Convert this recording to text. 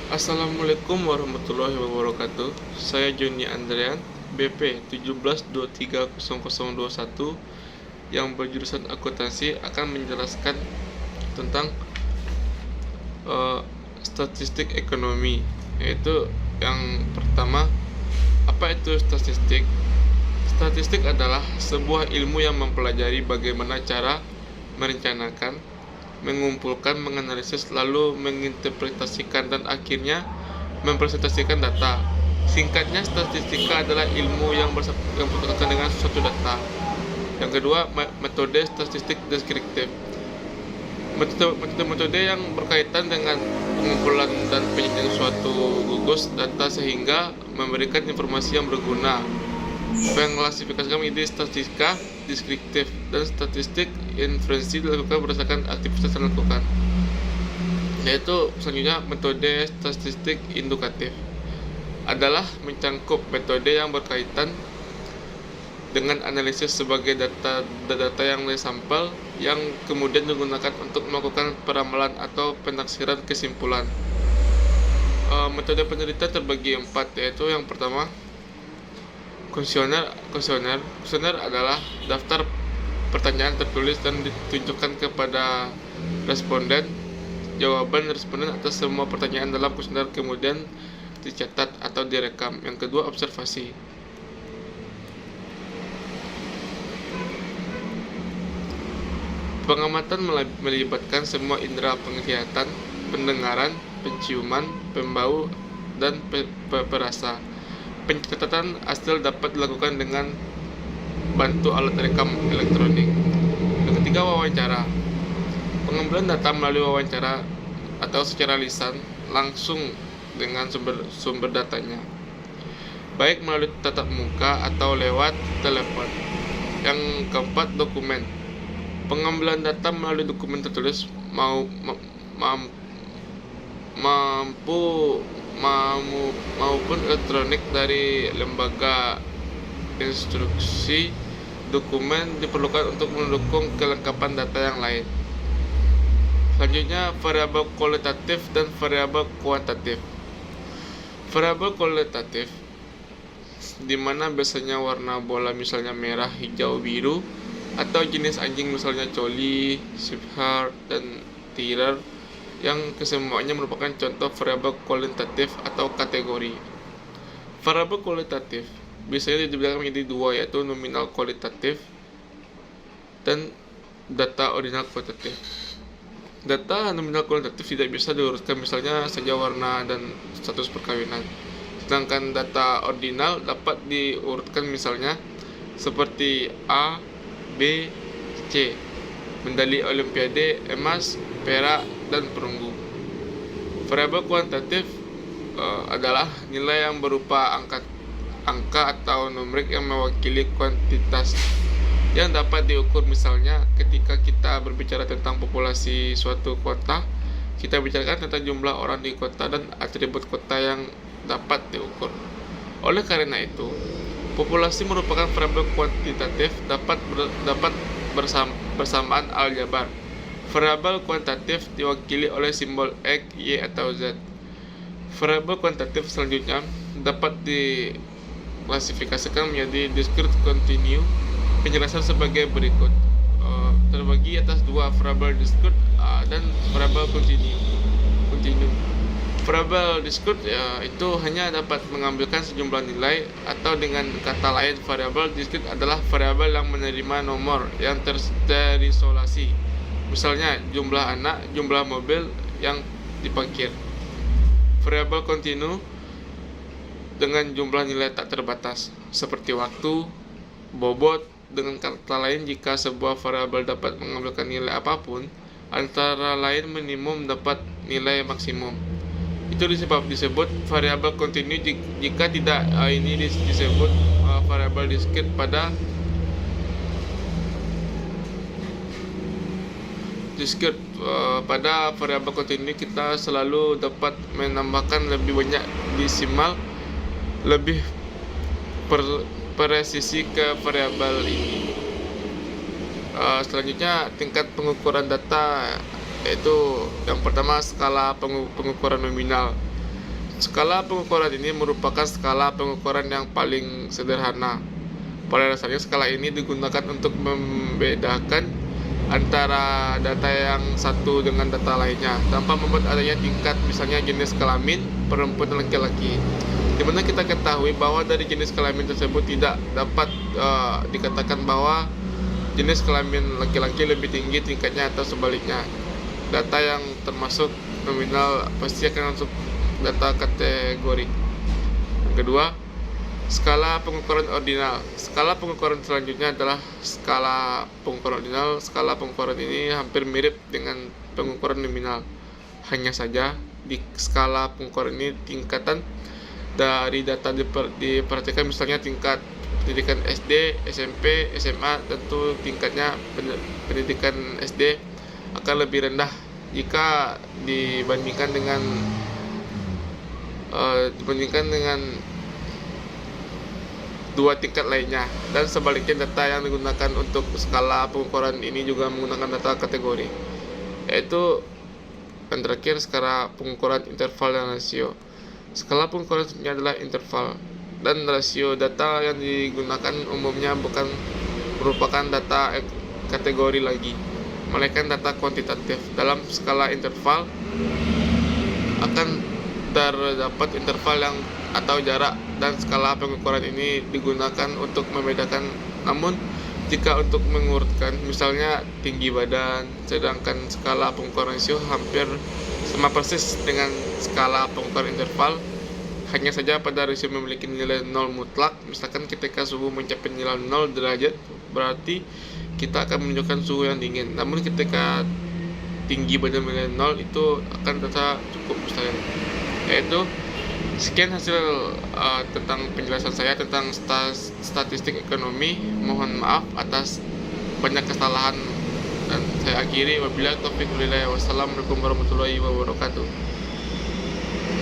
Assalamualaikum warahmatullahi wabarakatuh. Saya Joni Andrean, BP 17230021 yang berjurusan akuntansi akan menjelaskan tentang statistik ekonomi. Yaitu yang pertama, apa itu statistik? Statistik adalah sebuah ilmu yang mempelajari bagaimana cara merencanakan, mengumpulkan, menganalisis, lalu menginterpretasikan dan akhirnya mempresentasikan data. Singkatnya, statistika adalah ilmu yang berkaitan dengan suatu data. Yang kedua, metode statistik deskriptif. Metode yang berkaitan dengan pengumpulan dan penyajian suatu gugus data sehingga memberikan informasi yang berguna. Pengklasifikasian menjadi statistika deskriptif dan statistik inferensi dilakukan berdasarkan aktivitas yang dilakukan. Yaitu selanjutnya metode statistik indukatif adalah mencangkup metode yang berkaitan dengan analisis sebagai data yang disampel yang kemudian digunakan untuk melakukan peramalan atau penaksiran kesimpulan. Metode penelitian terbagi 4, yaitu yang pertama kuesioner. Kuesioner adalah daftar pertanyaan tertulis dan ditunjukkan kepada responden. Jawaban responden atas semua pertanyaan dalam kuesioner kemudian dicatat atau direkam. Yang kedua, observasi. Pengamatan melibatkan semua indera penglihatan, pendengaran, penciuman, pembau, dan perasa. Pencatatan hasil dapat dilakukan dengan bantu alat rekam elektronik. Yang ketiga, wawancara. Pengambilan data melalui wawancara atau secara lisan langsung dengan sumber datanya, baik melalui tatap muka atau lewat telepon. Yang keempat, dokumen. Pengambilan data melalui dokumen tertulis maupun elektronik dari lembaga instruksi. Dokumen diperlukan untuk mendukung kelengkapan data yang lain. Selanjutnya, variabel kualitatif dan variabel kuantitatif. Variabel kualitatif di mana biasanya warna bola misalnya merah, hijau, biru, atau jenis anjing misalnya collie, shepherd, dan terrier, yang kesemuanya merupakan contoh variabel kualitatif atau kategori. Variabel kualitatif biasanya dibedakan menjadi dua, yaitu nominal kualitatif dan data ordinal kualitatif. Data nominal kualitatif tidak bisa diurutkan, misalnya saja warna dan status perkawinan. Sedangkan data ordinal dapat diurutkan misalnya seperti A, B, C, medali olimpiade, emas, perak, dan perunggu. Variabel kuantitatif adalah nilai yang berupa angka atau numerik yang mewakili kuantitas yang dapat diukur. Misalnya ketika kita berbicara tentang populasi suatu kota, kita bicarakan tentang jumlah orang di kota dan atribut kota yang dapat diukur. Oleh karena itu, populasi merupakan variabel kuantitatif dapat bersamaan aljabar. Variabel kuantitatif diwakili oleh simbol X, Y, atau Z. Variabel kuantitatif selanjutnya dapat diklasifikasikan menjadi discrete continue. Penjelasan sebagai berikut. Terbagi atas dua, variabel discrete dan variabel continue. Variabel discrete itu hanya dapat mengambilkan sejumlah nilai, atau dengan kata lain, variabel discrete adalah variabel yang menerima nomor yang terisolasi. Misalnya jumlah anak, jumlah mobil yang diparkir. Variabel continue dengan jumlah nilai tak terbatas, seperti waktu, bobot. Dengan kata lain, jika sebuah variabel dapat mengambilkan nilai apapun, antara lain minimum dapat nilai maksimum, itu disebut variabel continue. Jika tidak, ini disebut variabel discrete. Pada variabel continue kita selalu dapat menambahkan lebih banyak desimal, lebih presisi ke variabel ini. Selanjutnya, tingkat pengukuran data, yaitu yang pertama skala pengukuran nominal. Skala pengukuran ini merupakan skala pengukuran yang paling sederhana. Pada dasarnya skala ini digunakan untuk membedakan antara data yang satu dengan data lainnya tanpa membuat adanya tingkat, misalnya jenis kelamin perempuan dan laki-laki, dimana kita ketahui bahwa dari jenis kelamin tersebut tidak dapat dikatakan bahwa jenis kelamin laki-laki lebih tinggi tingkatnya atau sebaliknya. Data yang termasuk nominal pasti akan masuk data kategori. Yang kedua, skala pengukuran ordinal. Skala pengukuran selanjutnya adalah skala pengukuran ordinal. Skala pengukuran ini hampir mirip dengan pengukuran nominal. Hanya saja di skala pengukuran ini tingkatan dari data diperhatikan, misalnya tingkat pendidikan SD, SMP, SMA. Tentu tingkatnya pendidikan SD akan lebih rendah jika dibandingkan dengan dua tingkat lainnya, dan sebaliknya data yang digunakan untuk skala pengukuran ini juga menggunakan data kategori, yaitu yang terakhir skala pengukuran interval dan rasio. Skala pengukuran sebenarnya adalah interval dan rasio. Data yang digunakan umumnya bukan merupakan data kategori lagi, melainkan data kuantitatif. Dalam skala interval akan terdapat interval yang atau jarak, dan skala pengukuran ini digunakan untuk membedakan. Namun jika untuk mengurutkan, misalnya tinggi badan, sedangkan skala pengukuran rasio hampir sama persis dengan skala pengukuran interval, hanya saja pada rasio memiliki nilai 0 mutlak. Misalkan ketika suhu mencapai nilai 0 derajat, berarti kita akan menunjukkan suhu yang dingin. Namun ketika tinggi badan nilai 0, itu akan terasa cukup misalnya. Yaitu sekian hasil tentang penjelasan saya tentang statistik ekonomi. Mohon maaf atas banyak kesalahan, dan saya akhiri wabillahi taufiq walhidayah. Wassalamualaikum warahmatullahi wabarakatuh.